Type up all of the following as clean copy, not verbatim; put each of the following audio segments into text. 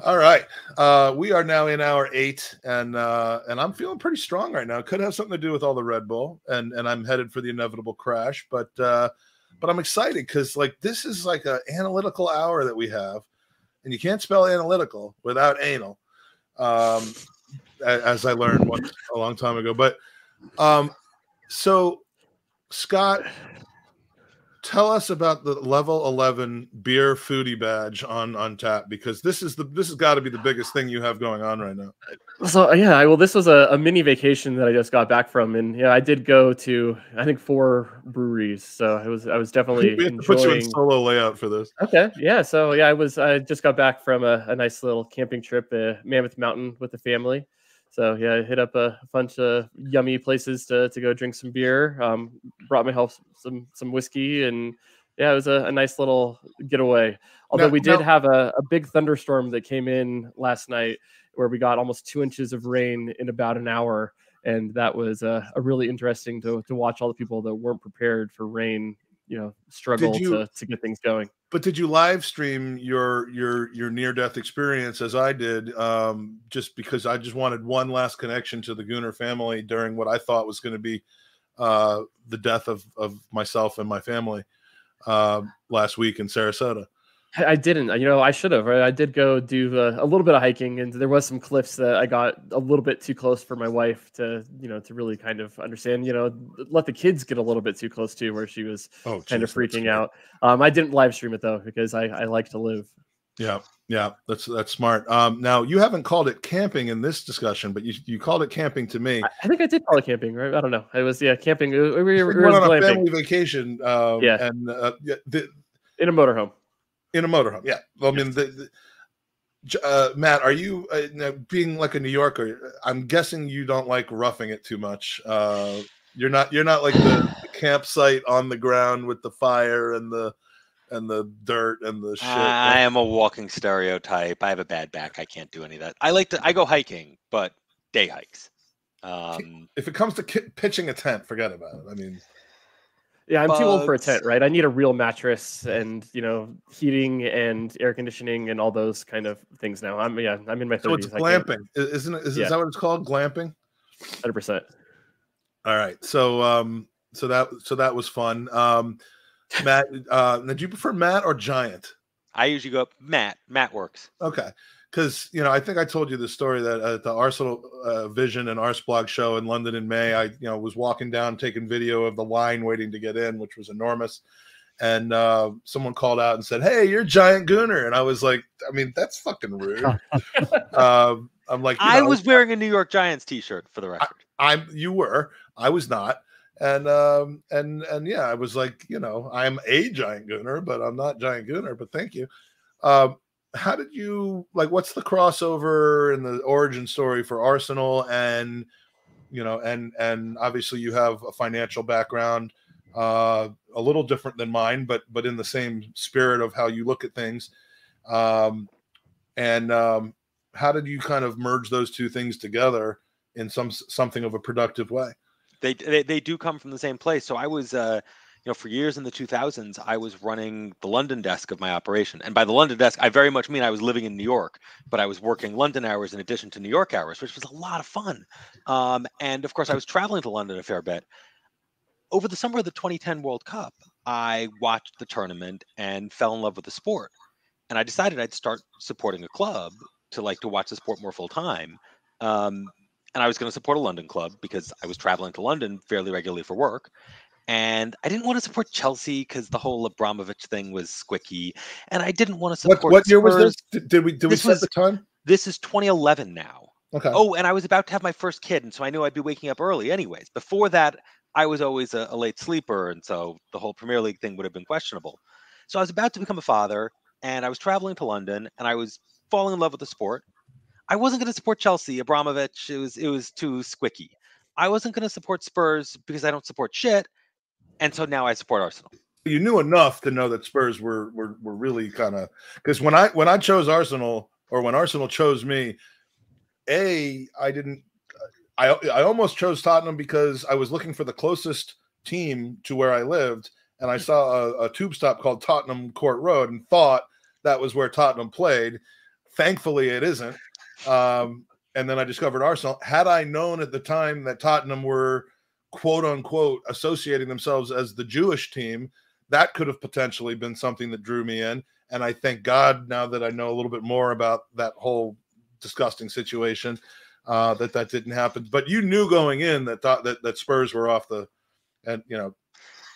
All right. We are now in hour 8, and I'm feeling pretty strong right now. It could have something to do with all the Red Bull, and I'm headed for the inevitable crash, but I'm excited because like this is like an analytical hour that we have, and you can't spell analytical without anal, as I learned a long time ago. But so Scott, tell us about the level 11 beer foodie badge on tap, because this has got to be the biggest thing you have going on right now. So yeah, well, this was a mini vacation that I just got back from, and yeah, I did go to I think 4 breweries. So I was definitely we have to put you in solo layout for this. Okay, yeah. So yeah, I just got back from a nice little camping trip, Mammoth Mountain with the family. So yeah, I hit up a bunch of yummy places to go drink some beer. Brought myself some whiskey, and yeah, it was a nice little getaway. Although we did have a big thunderstorm that came in last night, where we got almost 2 inches of rain in about an hour, and that was a really interesting to watch all the people that weren't prepared for rain, struggle to get things going. But did you live stream your near-death experience as I did, just because I just wanted one last connection to the Gooner family during what I thought was going to be the death of myself and my family last week in Sarasota? I didn't. I should have. Right? I did go do a little bit of hiking, and there was some cliffs that I got a little bit too close for my wife to really kind of understand. Let the kids get a little bit too close to, where she was kind of freaking out. I didn't live stream it though, because I like to live. Yeah, that's smart. Now you haven't called it camping in this discussion, but you called it camping to me. I think I did call it camping, right? I don't know. It was camping. We were on a family vacation. And in a motorhome. In a motorhome, yeah. Well, I mean, Matt, are you being like a New Yorker? I'm guessing you don't like roughing it too much. You're not like the campsite on the ground with the fire and the dirt and the shit. I am a walking stereotype. I have a bad back. I can't do any of that. I go hiking, but day hikes. If it comes to pitching a tent, forget about it. I mean. Yeah, I'm too old for a tent, right? I need a real mattress and heating and air conditioning and all those kind of things now. I'm in my 30s. So it's glamping, isn't it? Is that what it's called? Glamping? 100%. All right. So that was fun. Matt, did you prefer Matt or Giant? I usually go Matt. Matt works. Okay. Because, I think I told you the story that at the Arsenal Vision and Arsblog show in London in May, I was walking down taking video of the line waiting to get in, which was enormous. And someone called out and said, "Hey, you're Giant Gooner." And I was like, I mean, that's fucking rude. I'm like, I was wearing a New York Giants t-shirt for the record. You were. I was not. And yeah, I was like, I'm a Giant Gooner, but I'm not Giant Gooner, but thank you. How did you what's the crossover and the origin story for Arsenal? And and obviously you have a financial background, a little different than mine, but in the same spirit of how you look at things. How did you kind of merge those two things together in something of a productive way? They do come from the same place. So I was for years in the 2000s, I was running the London desk of my operation. And by the London desk, I very much mean I was living in New York, but I was working London hours in addition to New York hours, which was a lot of fun. And of course, I was traveling to London a fair bit. Over the summer of the 2010 World Cup, I watched the tournament and fell in love with the sport. And I decided I'd start supporting a club to watch the sport more full time. And I was going to support a London club because I was traveling to London fairly regularly for work. And I didn't want to support Chelsea because the whole Abramovich thing was squicky, and I didn't want to support. What year was this? Did we set the time? This is 2011 now. Okay. Oh, and I was about to have my first kid, and so I knew I'd be waking up early anyways. Before that, I was always a late sleeper, and so the whole Premier League thing would have been questionable. So I was about to become a father, and I was traveling to London, and I was falling in love with the sport. I wasn't going to support Chelsea, Abramovich. It was too squicky. I wasn't going to support Spurs because I don't support shit. And so now I support Arsenal. You knew enough to know that Spurs were really kind of, because when I chose Arsenal, or when Arsenal chose me, I almost chose Tottenham because I was looking for the closest team to where I lived, and I saw a tube stop called Tottenham Court Road and thought that was where Tottenham played. Thankfully, it isn't. And then I discovered Arsenal. Had I known at the time that Tottenham were, quote unquote, associating themselves as the Jewish team, that could have potentially been something that drew me in. And I thank God now that I know a little bit more about that whole disgusting situation, that didn't happen. But you knew going in that Spurs were off the, and you know.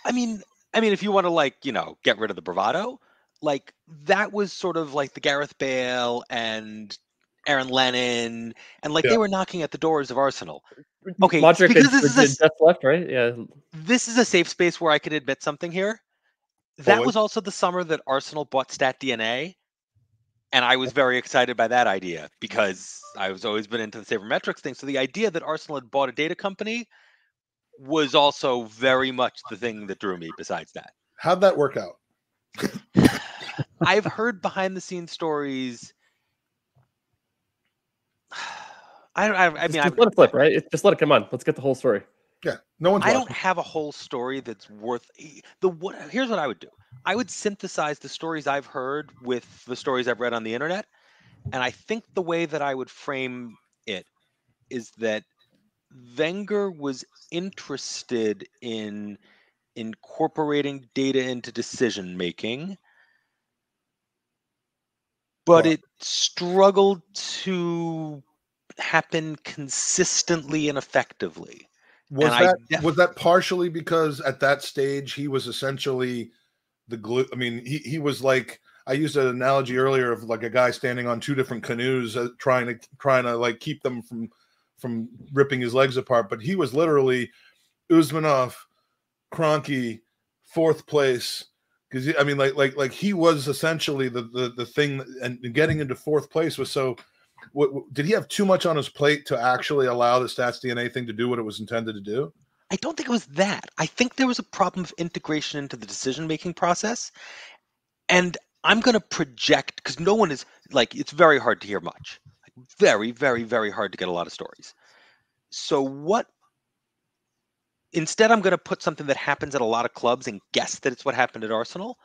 I mean, if you want to, like, you know, get rid of the bravado, like, that was sort of like the Gareth Bale and Aaron Lennon, and like they were knocking at the doors of Arsenal. Okay, Modric because this is just left, right? Yeah. This is a safe space where I could admit something here. That was also the summer that Arsenal bought StatDNA, and I was very excited by that idea because I was always been into the sabermetrics thing. So the idea that Arsenal had bought a data company was also very much the thing that drew me. Besides that, how'd that work out? I've heard behind the scenes stories. I mean, just let it flip, right? Just let it come on. Let's get the whole story. Yeah, no one's. I don't have a whole story that's worth Here's what I would do. I would synthesize the stories I've heard with the stories I've read on the internet, and I think the way that I would frame it is that Wenger was interested in incorporating data into decision making, but it struggled to happen consistently and effectively. Was that partially because at that stage he was essentially the glue? I mean, he was like, I used an analogy earlier of like a guy standing on two different canoes, trying to like keep them from ripping his legs apart. But he was literally Usmanov, Kroenke, fourth place, because I mean, like he was essentially the thing, and getting into fourth place was so. Did he have too much on his plate to actually allow the StatsDNA thing to do what it was intended to do? I don't think it was that. I think there was a problem of integration into the decision-making process. And I'm going to project, because no one is, like, it's very hard to hear much. Like, very, very, very hard to get a lot of stories. So instead I'm going to put something that happens at a lot of clubs and guess that it's what happened at Arsenal,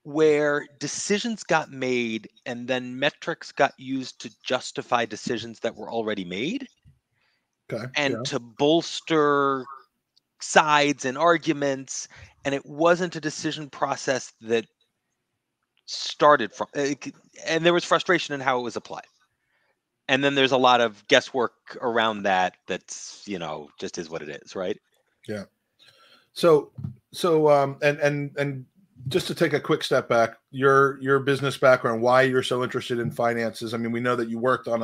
where decisions got made and then metrics got used to justify decisions that were already made, to bolster sides and arguments. And it wasn't a decision process that started from, and there was frustration in how it was applied. And then there's a lot of guesswork around that's, you know, just is what it is, right? Yeah. So and just to take a quick step back, your business background, why you're so interested in finances. I mean, we know that you worked on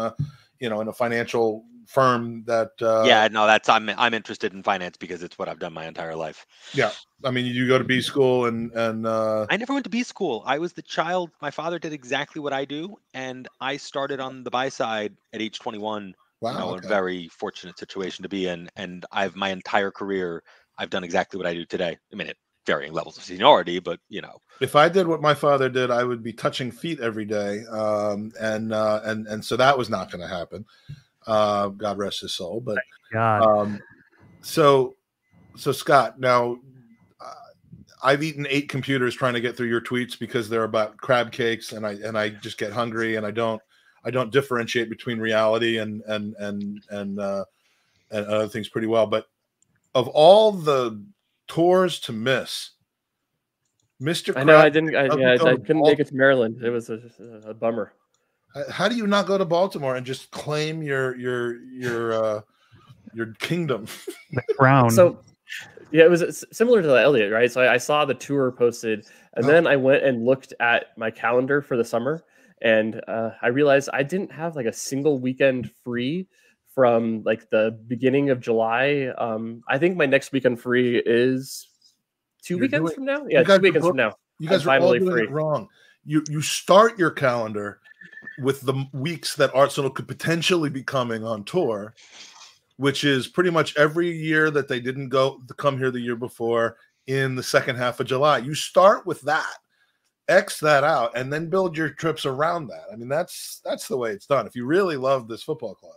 in a financial firm that. I'm interested in finance because it's what I've done my entire life. Yeah. I mean, you go to B school and I never went to B school. I was the child. My father did exactly what I do. And I started on the buy side at age 21. Wow. A very fortunate situation to be in. And my entire career, I've done exactly what I do today. I mean, varying levels of seniority, but you know, if I did what my father did, I would be touching feet every day, and so that was not going to happen. God rest his soul. But so Scott, now I've eaten 8 computers trying to get through your tweets because they're about crab cakes, and I just get hungry, and I don't differentiate between reality and other things pretty well. But of all the tours to miss, Mr. I know I didn't. I couldn't make it to Maryland. It was a bummer. How do you not go to Baltimore and just claim your kingdom, the crown? So yeah, it was similar to Elliot, right? So I saw the tour posted, and then I went and looked at my calendar for the summer, and I realized I didn't have like a single weekend free from like the beginning of July. I think my next weekend free is 2 weekends from now. Yeah, 2 weekends from now. You guys are finally all doing it wrong. You start your calendar with the weeks that Arsenal could potentially be coming on tour, which is pretty much every year that they didn't come here the year before in the second half of July. You start with that, X that out, and then build your trips around that. I mean, that's the way it's done. If you really love this football club.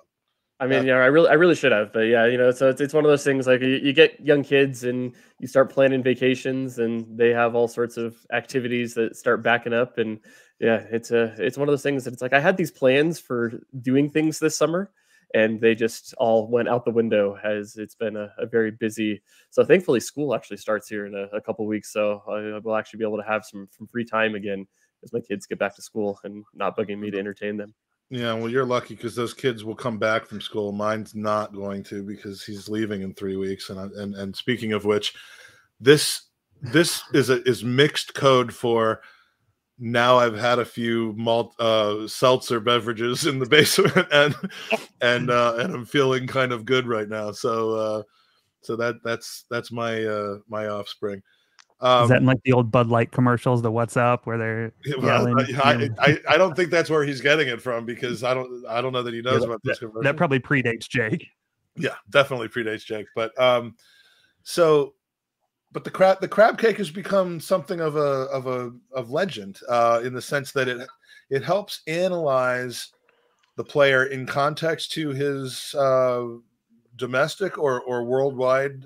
I mean, yeah, I really should have, but yeah, so it's one of those things like you get young kids and you start planning vacations and they have all sorts of activities that start backing up, and yeah, it's one of those things that it's like I had these plans for doing things this summer, and they just all went out the window as it's been a very busy. So thankfully, school actually starts here in a couple of weeks, so I will actually be able to have some free time again as my kids get back to school and not bugging me to entertain them. Yeah, well, you're lucky because those kids will come back from school. Mine's not going to because he's leaving in 3 weeks. And speaking of which, this is mixed code for now. I've had a few seltzer beverages in the basement, and I'm feeling kind of good right now. So that's my my offspring. Is that in like the old Bud Light commercials, the "What's Up," where they're yelling? I don't think that's where he's getting it from because I don't know that he knows about this commercial. That probably predates Jake. Yeah, definitely predates Jake. But but the crab cake has become something of legend in the sense that it helps analyze the player in context to his domestic or worldwide.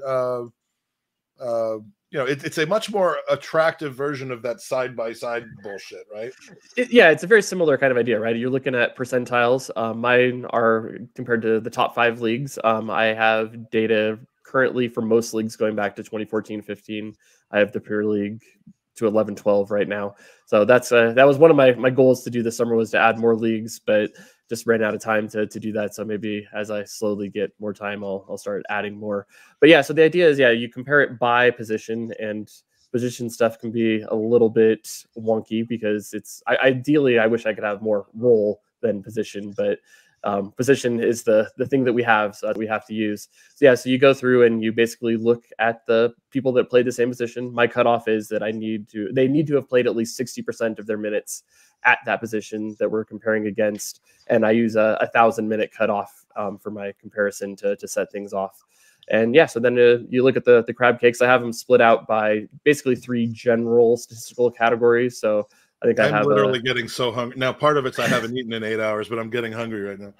It's a much more attractive version of that side-by-side bullshit, right? It's a very similar kind of idea, right? You're looking at percentiles. Mine are compared to the top 5 leagues. I have data currently for most leagues going back to 2014-15. I have the Premier League to 11-12 right now. So that was one of my goals to do this summer, was to add more leagues, but just ran out of time to do that. So maybe as I slowly get more time, I'll start adding more. But yeah, so the idea is, you compare it by position, and position stuff can be a little bit wonky because ideally I wish I could have more role than position, but position is the thing that we have, so that we have to use. So yeah, so you go through and you basically look at the people that played the same position. My cutoff is that they need to have played at least 60% of their minutes at that position that we're comparing against. And I use a 1,000-minute cutoff for my comparison to set things off. And yeah, so then you look at the crab cakes. I have them split out by basically 3 general statistical categories. So I think I'm literally getting so hungry now. Part of it's I haven't eaten in 8 hours, but I'm getting hungry right now.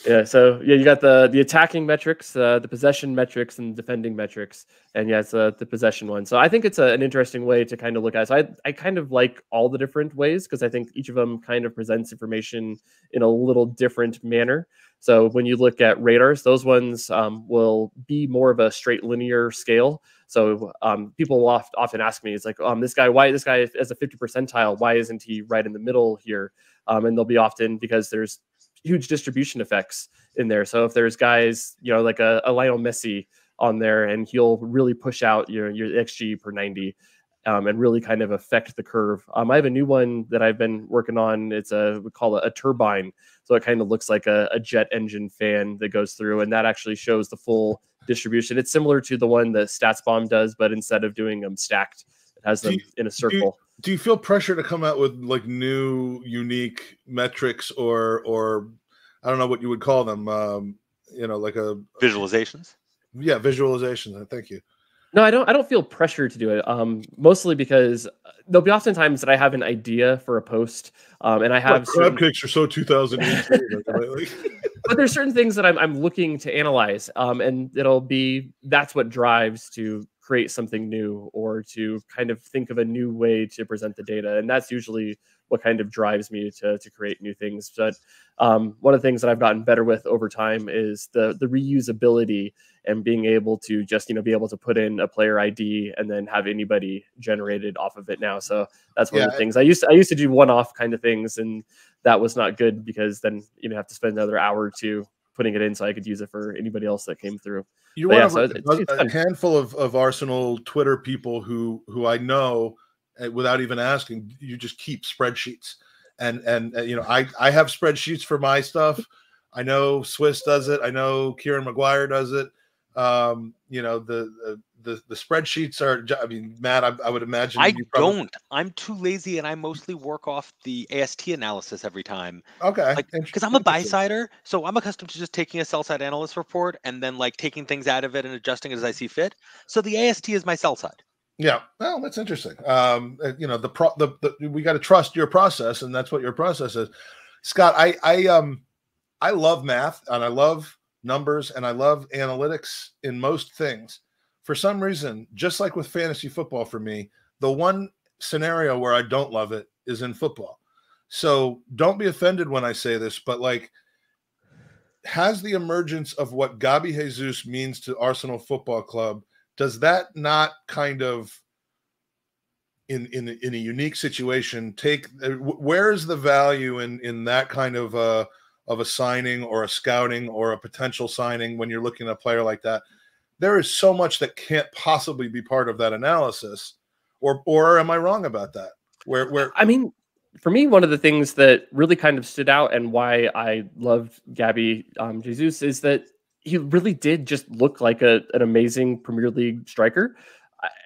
Yeah, so yeah, you got the attacking metrics, the possession metrics, and defending metrics, and yeah, it's the possession one. So I think it's an interesting way to kind of look at it. So I kind of like all the different ways because I think each of them kind of presents information in a little different manner. So when you look at radars, those ones will be more of a straight linear scale. So people will often ask me, it's like, why this guy as a 50 percentile, why isn't he right in the middle here? And they'll be often because there's huge distribution effects in there. So if there's guys, like a Lionel Messi on there, and he'll really push out your XG per 90 and really kind of affect the curve. I have a new one that I've been working on. We call it a turbine. So it kind of looks like a jet engine fan that goes through, and that actually shows the full distribution. It's similar to the one that StatsBomb does, but instead of doing them stacked, it has them in a circle. Do you feel pressure to come out with like new, unique metrics, or I don't know what you would call them? Like a visualizations. Yeah, visualizations. Thank you. No, I don't feel pressure to do it. Mostly because there'll be often times that I have an idea for a post, and I have crab cakes are so 2018. But there's certain things that I'm looking to analyze, and that's what drives to create something new or to kind of think of a new way to present the data, and that's usually what kind of drives me to create new things. But one of the things that I've gotten better with over time is the reusability and being able to just be able to put in a player ID and then have anybody generated off of it now. So that's one of the things I used to do one-off kind of things, and that was not good because then have to spend another hour or 2 putting it in so I could use it for anybody else that came through. You're one of a handful of Arsenal Twitter people who I know without even asking. You just keep spreadsheets, and I have spreadsheets for my stuff. I know Swiss does it. I know Kieran Maguire does it. The spreadsheets are. I mean, Matt, I would imagine. Don't. I'm too lazy, and I mostly work off the AST analysis every time. Okay. Because I'm a buy-sider, so I'm accustomed to just taking a sell-side analyst report and then taking things out of it and adjusting it as I see fit. So the AST is my sell side. Yeah, well, that's interesting. We got to trust your process, and that's what your process is. Scott, I love math, and I love numbers and I love analytics in most things. For some reason, just like with fantasy football for me, the one scenario where I don't love it is in football. So don't be offended when I say this, but like, has the emergence of what Gabi Jesus means to Arsenal Football Club, does that not kind of, in a unique situation, where is the value in that kind of a signing or a scouting or a potential signing when you're looking at a player like that? There is so much that can't possibly be part of that analysis, or am I wrong about that? Where I mean, for me, one of the things that really kind of stood out and why I loved Gabi Jesus is that he really did just look like an amazing Premier League striker.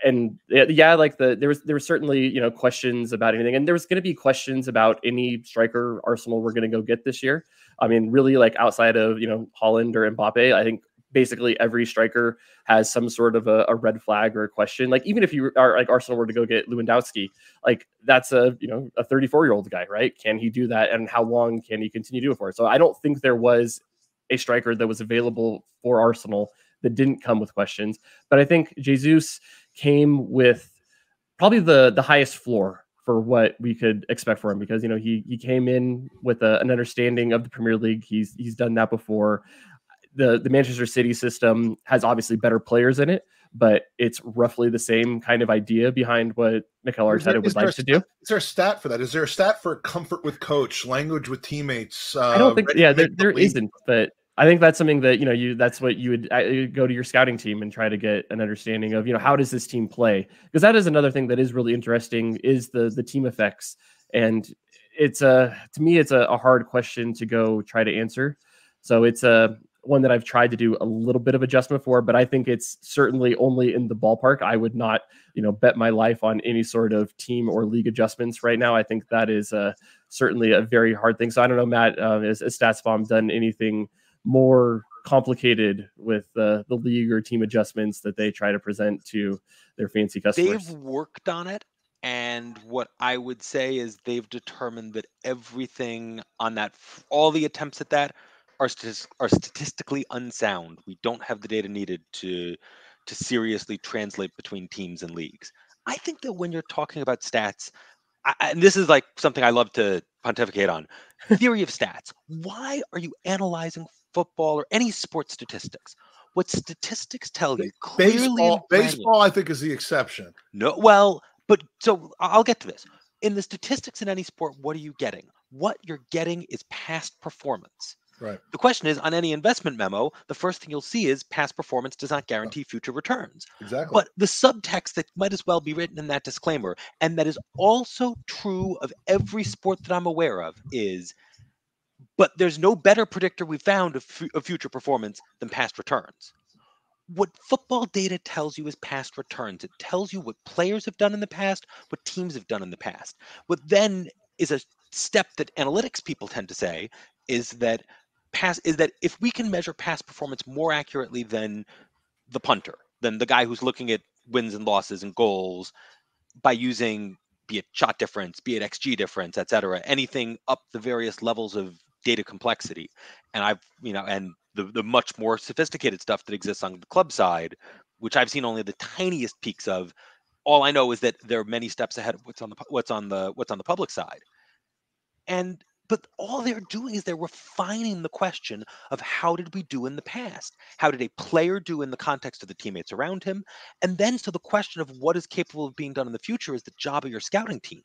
And yeah, like there was certainly, questions about anything, and there was going to be questions about any striker Arsenal were going to go get this year. I mean, really, like outside of Haaland or Mbappe, I think basically every striker has some sort of a red flag or a question. Like even if you are like Arsenal were to go get Lewandowski, like that's a 34-year-old guy, right? Can he do that, and how long can he continue to do it for? So I don't think there was a striker that was available for Arsenal that didn't come with questions. But I think Jesus came with probably the highest floor for what we could expect for him, because he came in with an understanding of the Premier League. He's done that before. The Manchester City system has obviously better players in it, but it's roughly the same kind of idea behind what Mikel Arteta would like to do. Is there a stat for that? Is there a stat for comfort with coach, language with teammates? I don't think. Yeah, there isn't, but I think that's something that that's what you would go to your scouting team and try to get an understanding of. How does this team play? Because that is another thing that is really interesting, is the team effects, and it's to me it's a hard question to go try to answer. So it's one that I've tried to do a little bit of adjustment for, but I think it's certainly only in the ballpark. I would not, bet my life on any sort of team or league adjustments right now. I think that is certainly a very hard thing. So I don't know, Matt, has StatsBomb done anything more complicated with the league or team adjustments that they try to present to their fancy customers? They've worked on it. And what I would say is they've determined that everything on that, all the attempts at that, are statistically unsound. We don't have the data needed to seriously translate between teams and leagues. I think that when you're talking about stats, and this is like something I love to pontificate on, theory of stats. Why are you analyzing football or any sports statistics? What statistics tell you clearly. Baseball, I think, is the exception. No, well, but so I'll get to this. In the statistics in any sport, what are you getting? What you're getting is past performance. Right. The question is, on any investment memo, the first thing you'll see is past performance does not guarantee future returns. Exactly. But the subtext that might as well be written in that disclaimer, and that is also true of every sport that I'm aware of, is, but there's no better predictor we've found of future performance than past returns. What football data tells you is past returns. It tells you what players have done in the past, what teams have done in the past. What then is a step that analytics people tend to say is that if we can measure past performance more accurately than the punter, than the guy who's looking at wins and losses and goals by using, be it shot difference, be it XG difference, etc., anything up the various levels of data complexity, and and the much more sophisticated stuff that exists on the club side, which I've seen only the tiniest peaks of. All I know is that they're many steps ahead of what's on the public side, but all they're doing is they're refining the question of how did we do in the past? How did a player do in the context of the teammates around him? And then so the question of what is capable of being done in the future is the job of your scouting team.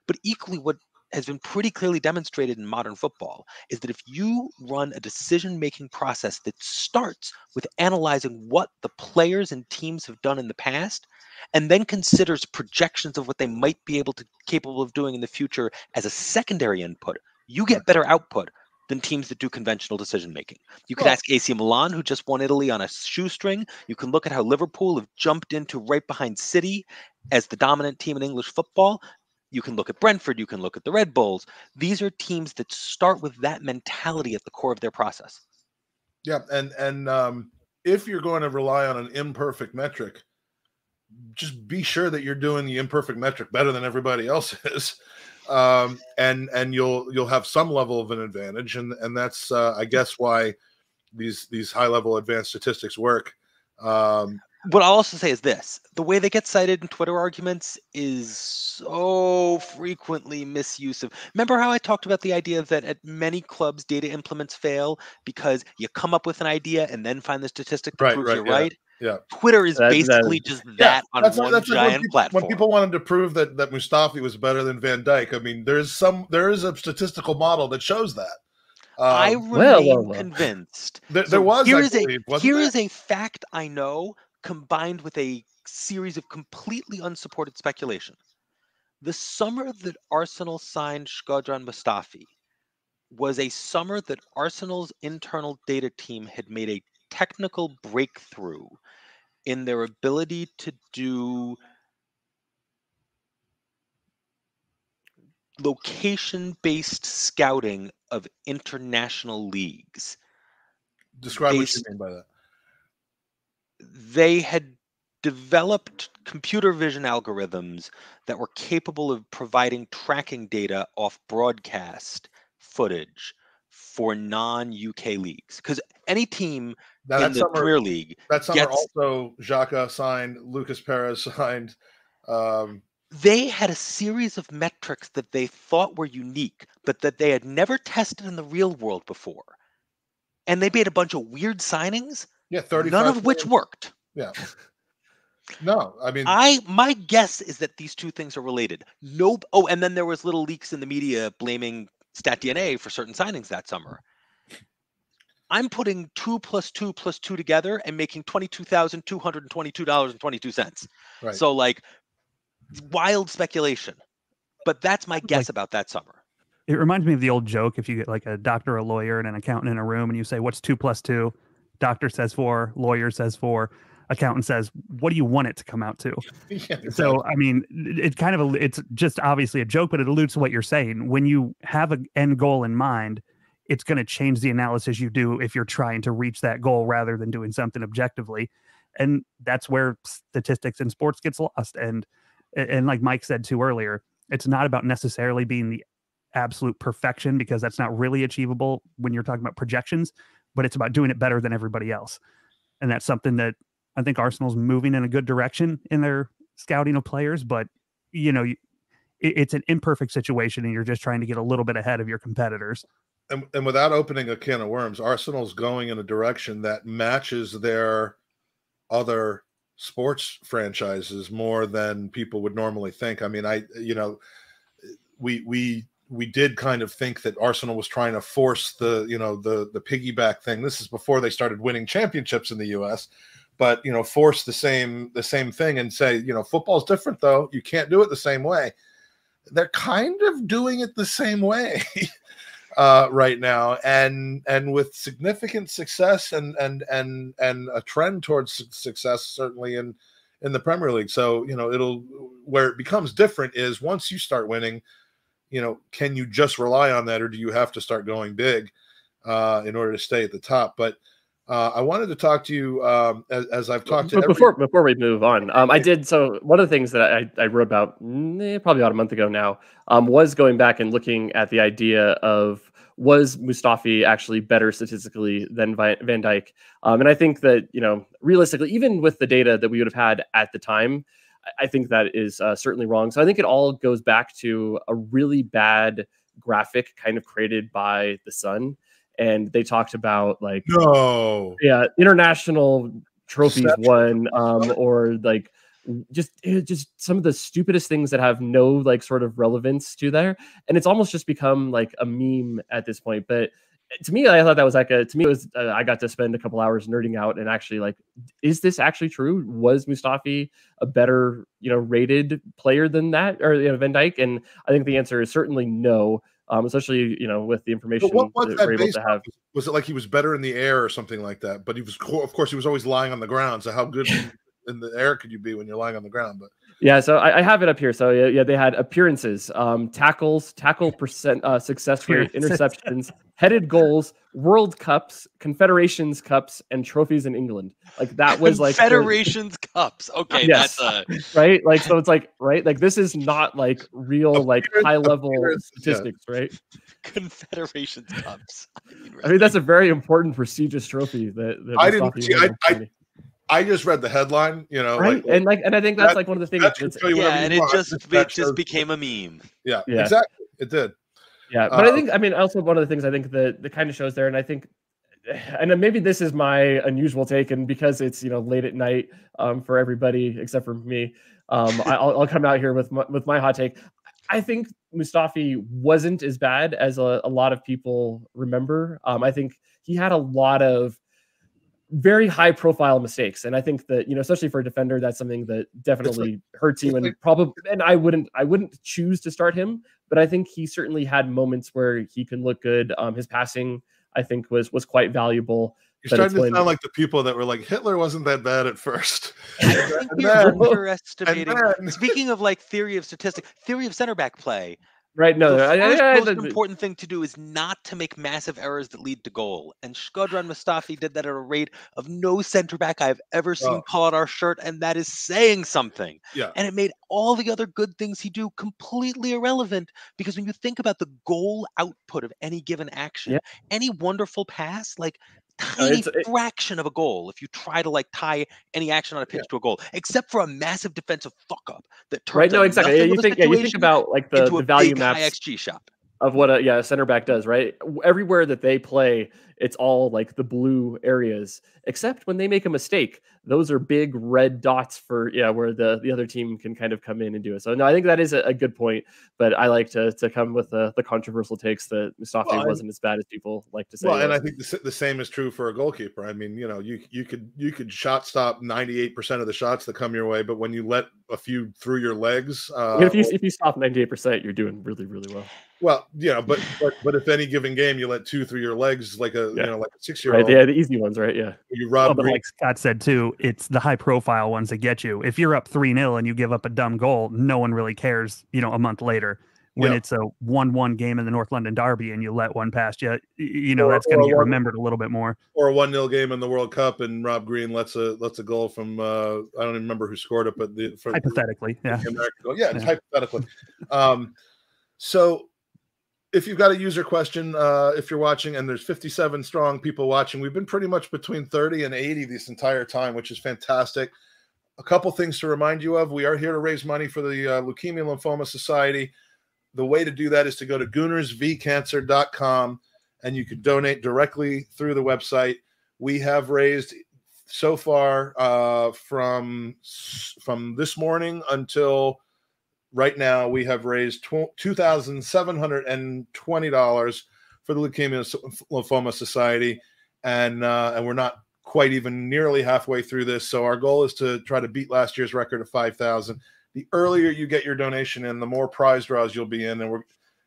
But equally, what has been pretty clearly demonstrated in modern football is that if you run a decision-making process that starts with analyzing what the players and teams have done in the past, and then considers projections of what they might be capable of doing in the future as a secondary input, you get better output than teams that do conventional decision making. You can ask AC Milan, who just won Italy on a shoestring. You can look at how Liverpool have jumped into right behind City as the dominant team in English football. You can look at Brentford. You can look at the Red Bulls. These are teams that start with that mentality at the core of their process. Yeah, and if you're going to rely on an imperfect metric, just be sure that you're doing the imperfect metric better than everybody else is, and you'll have some level of an advantage, and that's I guess why these high level advanced statistics work. What I'll also say is this: the way they get cited in Twitter arguments is so frequently misuse of. Remember how I talked about the idea that at many clubs data implements fail because you come up with an idea and then find the statistic that proves you're right? Yeah. Twitter is basically just that on one giant platform. When people wanted to prove that Mustafi was better than Van Dijk, I mean, there is a statistical model that shows that. I remain convinced. Here is a fact I know, combined with a series of completely unsupported speculation. The summer that Arsenal signed Shkodran Mustafi was a summer that Arsenal's internal data team had made a technical breakthrough in their ability to do location-based scouting of international leagues. Describe what you mean by that. They had developed computer vision algorithms that were capable of providing tracking data off broadcast footage for non-UK leagues. Because any team in the Premier League that summer also Xhaka signed, Lucas Perez signed. They had a series of metrics that they thought were unique, but that they had never tested in the real world before. And they made a bunch of weird signings, none of which worked. Yeah. No, I mean, my guess is that these two things are related. Nope. Oh, and then there was little leaks in the media blaming StatDNA for certain signings that summer. I'm putting 2 + 2 + 2 together and making $22,222.22. Right. So like wild speculation, but that's my guess about that summer. It reminds me of the old joke. If you get like a doctor, a lawyer, and an accountant in a room and you say, what's 2 + 2? Doctor says 4, lawyer says 4. Accountant says, what do you want it to come out to? Yeah, exactly. So, I mean, it's just obviously a joke, but it alludes to what you're saying. When you have an end goal in mind, it's going to change the analysis you do if you're trying to reach that goal rather than doing something objectively. And that's where statistics in sports gets lost. And like Mike said too earlier, it's not about necessarily being the absolute perfection, because that's not really achievable when you're talking about projections, but it's about doing it better than everybody else. And that's something that I think Arsenal's moving in a good direction in their scouting of players, but it's an imperfect situation and you're just trying to get a little bit ahead of your competitors. And without opening a can of worms, Arsenal's going in a direction that matches their other sports franchises more than people would normally think. I mean, we did kind of think that Arsenal was trying to force the piggyback thing. This is before they started winning championships in the US. But force the same thing and say, football's different though. You can't do it the same way. They're kind of doing it the same way right now, and with significant success and a trend towards success, certainly in the Premier League. So where it becomes different is once you start winning, can you just rely on that, or do you have to start going big in order to stay at the top? But I wanted to talk to you as I've talked to before we move on. I did. So one of the things that I wrote about probably about a month ago now was going back and looking at the idea of, was Mustafi actually better statistically than Van Dijk? And I think that, realistically, even with the data that we would have had at the time, I think that is certainly wrong. So I think it all goes back to a really bad graphic kind of created by The Sun. And they talked about international trophies won, or like just some of the stupidest things that have no sort of relevance to there. And it's almost just become like a meme at this point. But to me, I thought that was I got to spend a couple hours nerding out and actually is this actually true? Was Mustafi a better, rated player than that, or Van Dijk? And I think the answer is certainly no. Especially, with the information that we're able to have. Was it like he was better in the air or something like that? But he was, of course, he was always lying on the ground. So how good in the air could you be when you're lying on the ground? But Yeah, so I have it up here. So yeah, they had appearances, tackles, tackle percent success rate, interceptions, headed goals, World Cups, Confederations Cups, and trophies in England. Like that was like Confederations Cups. Okay, yes, that's right. Like so, it's like right. Like this is not like real like high level statistics, right? Confederations Cups. I mean, that's a very important, prestigious trophy that I didn't see. I just read the headline, you know, right? And I think that's like one of the things. And it just became a meme. Yeah, exactly. It did. Yeah, but I mean, also one of the things I think that kind of shows there, and I think, and maybe this is my unusual take, and because it's late at night for everybody except for me, I'll come out here with my hot take. I think Mustafi wasn't as bad as a lot of people remember. I think he had a lot of very high profile mistakes. And I think that, especially for a defender, that's something that definitely hurts you and probably, and I wouldn't choose to start him, but I think he certainly had moments where he can look good. His passing, I think was quite valuable. You're starting to sound like the people that were like, Hitler wasn't that bad at first. I think you're underestimating. Speaking of like theory of statistics, theory of center back play. Right. No, the most important thing to do is not to make massive errors that lead to goal. And Shkodran Mustafi did that at a rate of no center back I've ever seen pull out our shirt, and that is saying something. Yeah. And it made all the other good things he do completely irrelevant, because when you think about the goal output of any given action, any wonderful pass, like tiny fraction of a goal if you try to like tie any action on a pitch to a goal, except for a massive defensive fuck up that turns right. No, exactly. You think about like the value maps XG shop of what a center back does, right? Everywhere that they play, it's all like the blue areas, except when they make a mistake. Those are big red dots for where the other team can kind of come in and do it. So no, I think that is a good point, but I like to come with the controversial takes that Mustafi wasn't as bad as people like to say. Well, and I think the same is true for a goalkeeper. I mean, you could shot stop 98% of the shots that come your way, but when you let a few through your legs, if you stop 98%, you're doing really, really well. Well, but if any given game you let 2 through your legs, like a like a 6-year-old, right? Yeah, the easy ones, right? Yeah. You rob. But like Scott said too, it's the high profile ones that get you. If you're up 3-0 and you give up a dumb goal, no one really cares. A month later, when it's a 1-1 game in the North London Derby and you let one past you, that's going to get remembered a little bit more. Or a 1-0 game in the World Cup and Rob Green lets a goal from I don't even remember who scored it, but hypothetically, it's hypothetically. So. If you've got a user question, if you're watching, and there's 57 strong people watching, we've been pretty much between 30 and 80 this entire time, which is fantastic. A couple things to remind you of. We are here to raise money for the Leukemia Lymphoma Society. The way to do that is to go to goonersvcancer.com, and you can donate directly through the website. We have raised so far from this morning until right now, we have raised $2,720 for the Leukemia Lymphoma Society, and we're not quite even nearly halfway through this. So our goal is to try to beat last year's record of 5,000. The earlier you get your donation in, the more prize draws you'll be in, and we're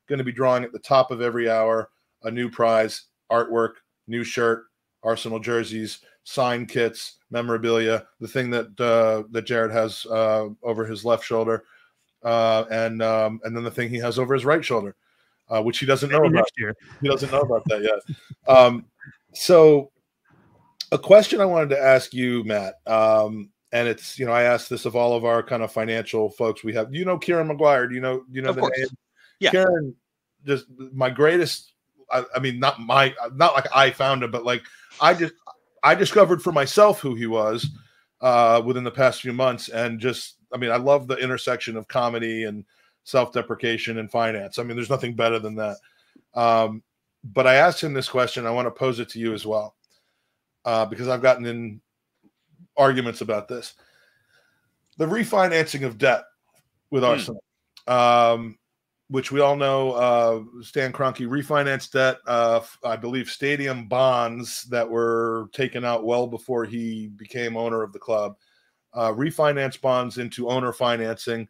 going to be drawing at the top of every hour a new prize: artwork, new shirt, Arsenal jerseys, signed kits, memorabilia, the thing that Jared has over his left shoulder. And then the thing he has over his right shoulder, which he doesn't know about. Next year. He doesn't know about that yet. So a question I wanted to ask you, Matt, and it's, I asked this of all of our kind of financial folks we have. Kieran Maguire? Do you know of the course. name? Yeah. Kieran, just my greatest, I mean, not like I found him, but like I discovered for myself who he was within the past few months, and just, I mean, I love the intersection of comedy and self-deprecation and finance. I mean, there's nothing better than that. But I asked him this question. I want to pose it to you as well, because I've gotten in arguments about this. The refinancing of debt with Arsenal, which we all know, Stan Kroenke refinanced debt, I believe stadium bonds that were taken out well before he became owner of the club. Refinance bonds into owner financing.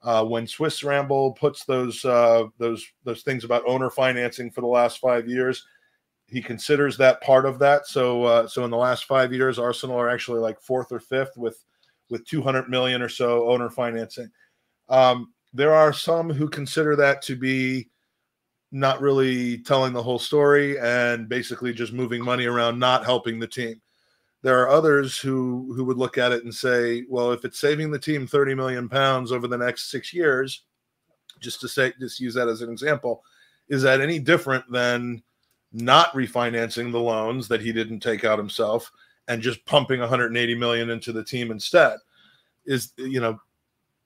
When Swiss Ramble puts those things about owner financing for the last 5 years, he considers that part of that. So in the last 5 years, Arsenal are actually like 4th or 5th with with 200 million or so owner financing. There are some who consider that to be not really telling the whole story and basically just moving money around, not helping the team. There are others who would look at it and say, well, if it's saving the team 30 million pounds over the next 6 years, just use that as an example, is that any different than not refinancing the loans that he didn't take out himself and just pumping 180 million into the team instead? Is,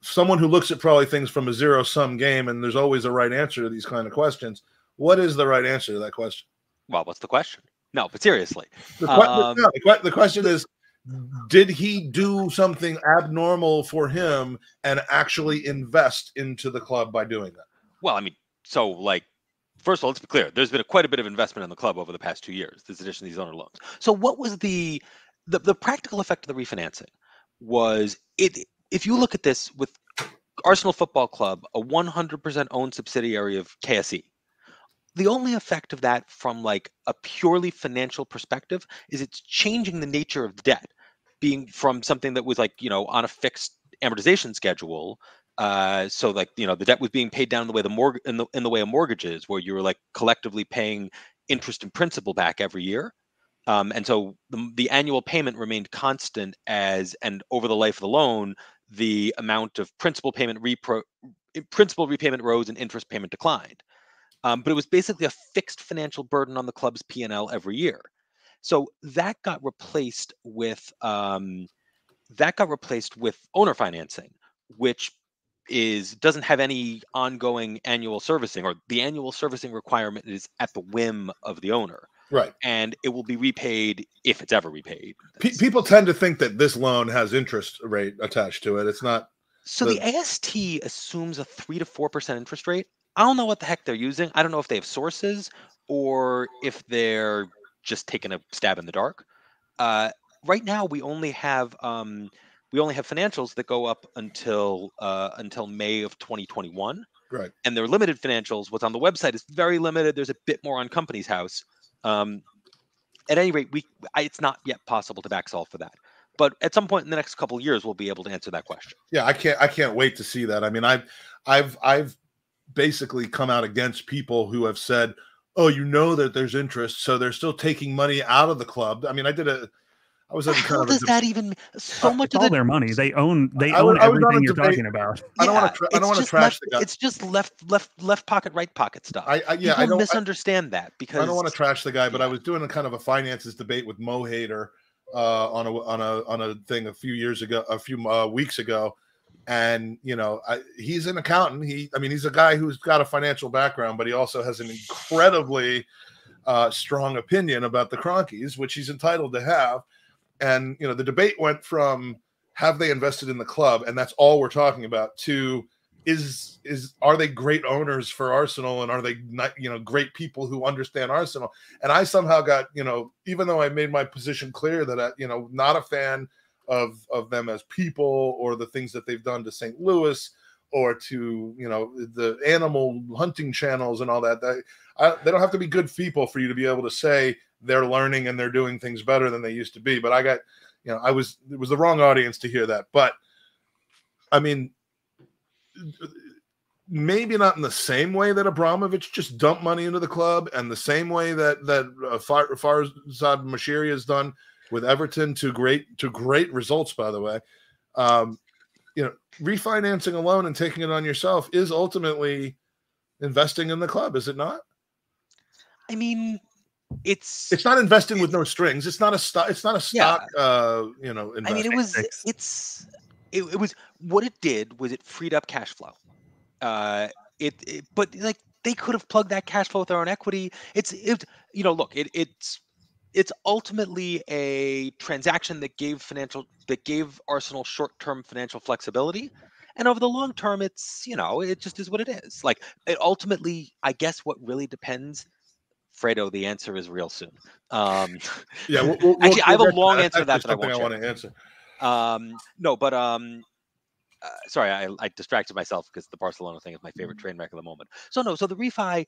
someone who looks at probably things from a zero-sum game, and there's always a right answer to these kind of questions. What is the right answer to that question? Well, what's the question? No, but seriously. The question is, did he do something abnormal for him and actually invest into the club by doing that? Well, I mean, so first of all, let's be clear. There's been quite a bit of investment in the club over the past 2 years, this addition to these owner loans. So what was the practical effect of the refinancing? Was it, if you look at this with Arsenal Football Club, a 100% owned subsidiary of KSE, the only effect of that from a purely financial perspective is it's changing the nature of the debt, being from something that was on a fixed amortization schedule. So the debt was being paid down the way in the way of mortgages, where you were collectively paying interest and principal back every year. And so the annual payment remained constant and over the life of the loan, the amount of principal repayment rose and interest payment declined. But it was basically a fixed financial burden on the club's P&L every year. So that got replaced with owner financing, which doesn't have any ongoing annual servicing, or the annual servicing requirement is at the whim of the owner. Right. And it will be repaid if it's ever repaid. People tend to think that this loan has interest rate attached to it. It's not. So the AST assumes a 3 to 4% interest rate. I don't know what the heck they're using. I don't know if they have sources or if they're just taking a stab in the dark. Right now, we only have financials that go up until May of 2021. Right. And they're limited financials. What's on the website is very limited. There's a bit more on Company's House. At any rate, it's not yet possible to back solve for that. But at some point in the next couple of years, we'll be able to answer that question. Yeah, I can't wait to see that. I mean, I've basically come out against people who have said, oh, that there's interest, so they're still taking money out of the club. I mean, I was at How does that even so much of all their money? They own everything you're talking about. I don't want to trash the guy. It's just left pocket, right pocket stuff. I don't misunderstand that, because I don't want to trash the guy, but I was doing a kind of a finances debate with Mo Hader on a thing a few weeks ago. And, he's an accountant. He's a guy who's got a financial background, but he also has an incredibly strong opinion about the Cronkies, which he's entitled to have. And, the debate went from, have they invested in the club? And that's all we're talking about, to are they great owners for Arsenal? And are they not, great people who understand Arsenal? And I somehow got, even though I made my position clear that, not a fan of them as people, or the things that they've done to St. Louis, or to, the animal hunting channels and all that. They don't have to be good people for you to be able to say they're learning and they're doing things better than they used to be. But I got, it was the wrong audience to hear that. But I mean, maybe not in the same way that Abramovich just dumped money into the club, and the same way that Farzad Mashiri has done with Everton to great results, by the way. Refinancing a loan and taking it on yourself is ultimately investing in the club, is it not? I mean, it's not investing with no strings. It's not a stock. It's not a stock. Investment. I mean, it was what it did was it freed up cash flow. But they could have plugged that cash flow with their own equity. It's ultimately a transaction that gave Arsenal short-term financial flexibility, and over the long term, it just is what it is. It ultimately, I guess, what really depends. Fredo, the answer is real soon. Yeah, actually, I have a long answer to that I want to answer. Sorry, I distracted myself because the Barcelona thing is my favorite train wreck of the moment. So the refi,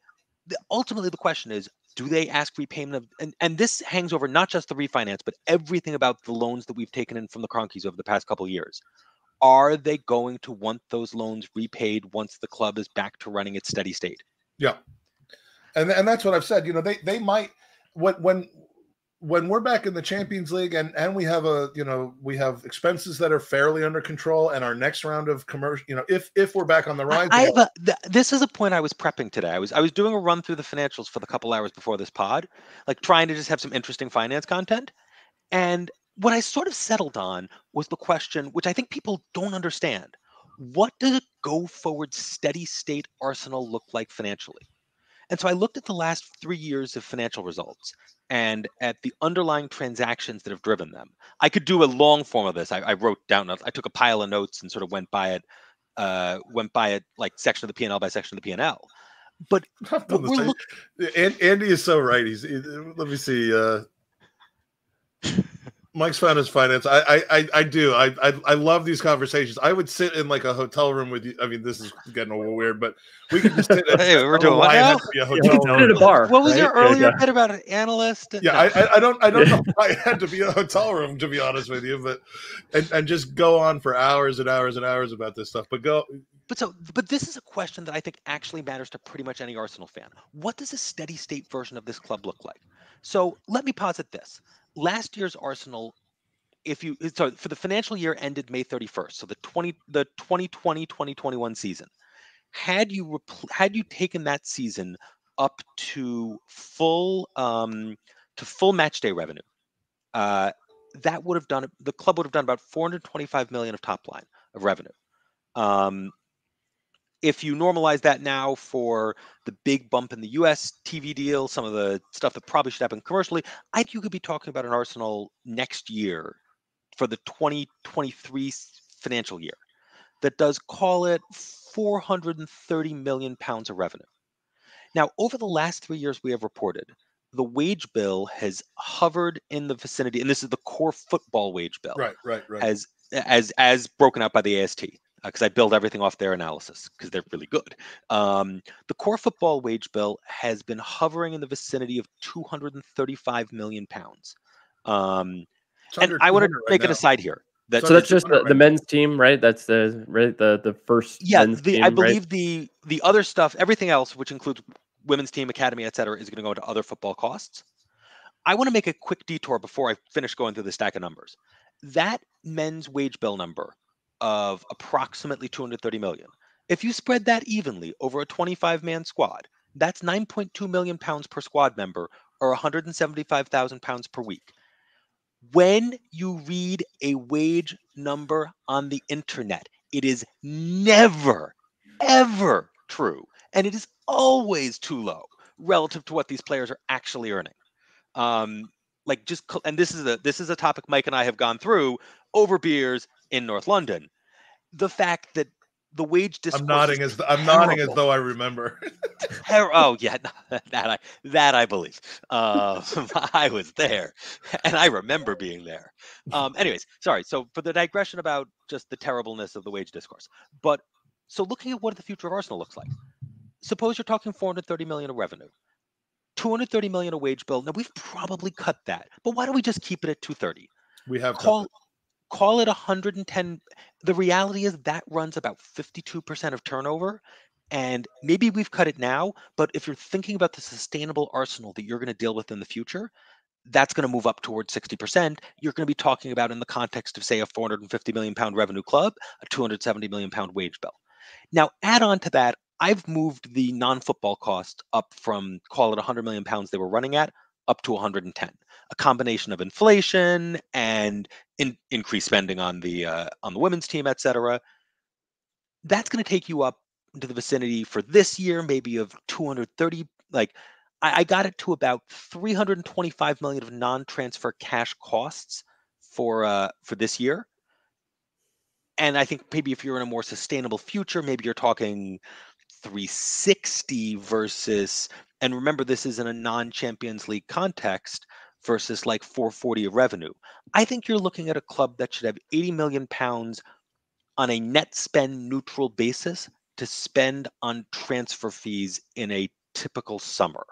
ultimately the question is, do they ask repayment of, and this hangs over not just the refinance, but everything about the loans that we've taken in from the Cronkies over the past couple of years. Are they going to want those loans repaid once the club is back to running its steady state? Yeah. And that's what I've said. They might, when we're back in the Champions League and we have we have expenses that are fairly under control, and our next round of commercial, if we're back on the rise. This is a point I was prepping today. I was doing a run through the financials for the couple hours before this pod, like trying to just have some interesting finance content. And what I sort of settled on was the question, which I think people don't understand. What does a go forward steady state Arsenal look like financially? And so I looked at the last 3 years of financial results and at the underlying transactions that have driven them. I could do a long form of this. I wrote down, I took a pile of notes and sort of went by it like section of the P&L by section of the P&L. But Andy is so right. Let me see. Mike's found his finance. I do. I love these conversations. I would sit in like a hotel room with you. I mean, this is getting a little weird, but we could just sit. Hey, we're doing what now? You can sit in a bar. What was your earlier bit about an analyst? Yeah, no. I don't know why it had to be a hotel room, to be honest with you, but and just go on for hours and hours and hours about this stuff. But this is a question that I think actually matters to pretty much any Arsenal fan. What does a steady state version of this club look like? So let me posit this. Last year's Arsenal, for the financial year ended May 31st, so the 2020-2021 season, had you taken that season up to full match day revenue, that would have done, the club would have done about 425 million of top line of revenue. If you normalize that now for the big bump in the US TV deal, some of the stuff that probably should happen commercially, I think you could be talking about an Arsenal next year for the 2023 financial year that does, call it, 430 million pounds of revenue. Now, over the last 3 years we have reported, the wage bill has hovered in the vicinity, and this is the core football wage bill. Right. As broken out by the AST. Because I build everything off their analysis because they're really good. The core football wage bill has been hovering in the vicinity of 235 million pounds. And I want to make an aside here. So that's just the men's team, right? That's the first. Yeah, men's team, I believe right? the other stuff, everything else, which includes women's team, academy, et cetera, is going to go into other football costs. I want to make a quick detour before I finish going through the stack of numbers. That men's wage bill number of approximately 230 million. If you spread that evenly over a 25-man squad, that's 9.2 million pounds per squad member, or 175,000 pounds per week. When you read a wage number on the internet, it is never, ever true. And it is always too low relative to what these players are actually earning. And this is a topic Mike and I have gone through over beers in North London. The fact that the wage discourse. I'm nodding as though I remember. Oh yeah, that I believe. I was there, and I remember being there. Anyways, sorry. So for the digression about just the terribleness of the wage discourse, but so looking at what the future of Arsenal looks like. Suppose you're talking 430 million of revenue, 230 million of wage bill. Now we've probably cut that, but why don't we just keep it at 230? We have call it 110. The reality is that runs about 52% of turnover. And maybe we've cut it now, but if you're thinking about the sustainable Arsenal that you're going to deal with in the future, that's going to move up towards 60%. You're going to be talking about, in the context of, say, a 450 million pound revenue club, a 270 million pound wage bill. Now, add on to that, I've moved the non-football cost up from, call it 100 million pounds they were running at, up to 110. A combination of inflation and increased spending on the women's team, et cetera. That's going to take you up into the vicinity for this year, maybe of 230. Like I got it to about 325 million of non-transfer cash costs for this year. And I think maybe if you're in a more sustainable future, maybe you're talking 360 versus, and remember, this is in a non-Champions League context, versus like 440 of revenue. I think you're looking at a club that should have 80 million pounds on a net spend neutral basis to spend on transfer fees in a typical summer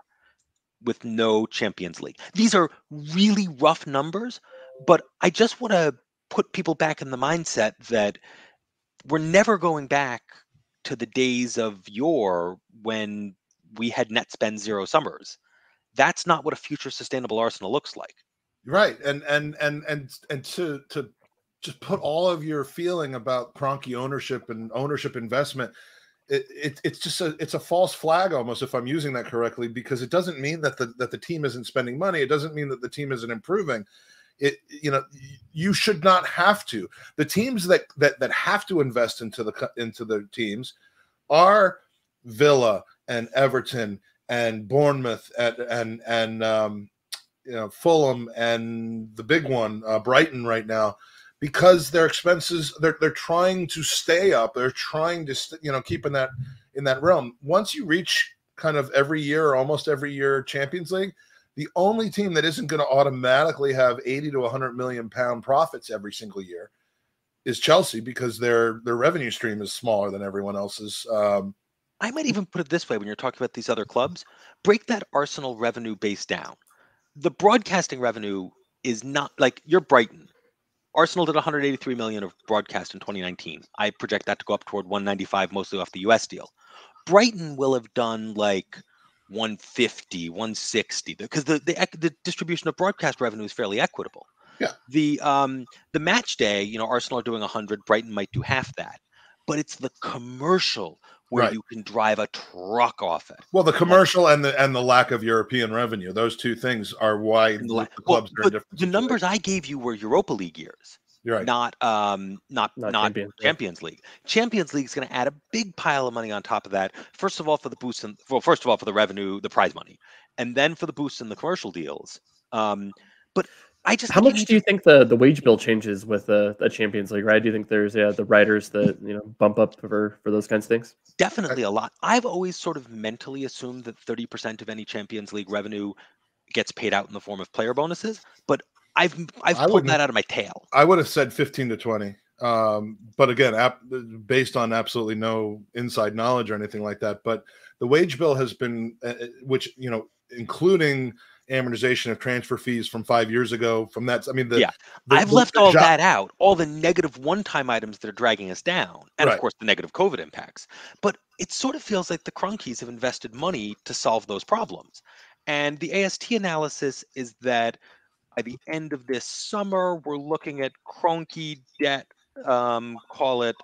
with no Champions League. These are really rough numbers, but I just want to put people back in the mindset that we're never going back to the days of yore when we had net spend 0 summers. That's not what a future sustainable Arsenal looks like. Right. And to just put all of your feeling about Kroenke ownership and ownership investment, it's a false flag almost, if I'm using that correctly, because it doesn't mean that the team isn't spending money. It doesn't mean that the team isn't improving. You should not have to. The teams that have to invest into the teams are Villa and Everton and Bournemouth and Fulham and the big one, Brighton right now, because their expenses, they're trying to stay up. They're trying to keep in that realm. Once you reach kind of every year or almost every year Champions League, the only team that isn't going to automatically have 80 to 100 million pound profits every single year is Chelsea, because their revenue stream is smaller than everyone else's. I might even put it this way: when you're talking about these other clubs, break that Arsenal revenue base down. The broadcasting revenue is not like you're Brighton. Arsenal did 183 million of broadcast in 2019. I project that to go up toward 195, mostly off the US deal. Brighton will have done like 150, 160, because the distribution of broadcast revenue is fairly equitable. Yeah. The match day, Arsenal are doing 100, Brighton might do half that. But it's the commercial where Right. you can drive a truck off it. Well, the commercial and the lack of European revenue, those two things are why the clubs are in different the numbers I gave you were Europa League years. You're right. Not Champions League. Champions League is going to add a big pile of money on top of that. First of all, for the revenue, the prize money, and then for the boosts in the commercial deals. But I just how much do you think the wage bill changes with the Champions League? Right? Do you think there's the writers that bump up for those kinds of things? Definitely a lot. I've always sort of mentally assumed that 30% of any Champions League revenue gets paid out in the form of player bonuses, but I've pulled that out of my tail. I would have said 15 to 20. But again, based on absolutely no inside knowledge or anything like that. But the wage bill has been, including amortization of transfer fees from 5 years ago. From that, I mean, I've left all that out, all the negative one-time items that are dragging us down, and of course the negative COVID impacts. But it sort of feels like the Kroenkes have invested money to solve those problems. And the AST analysis is that by the end of this summer, we're looking at Kroenke debt, call it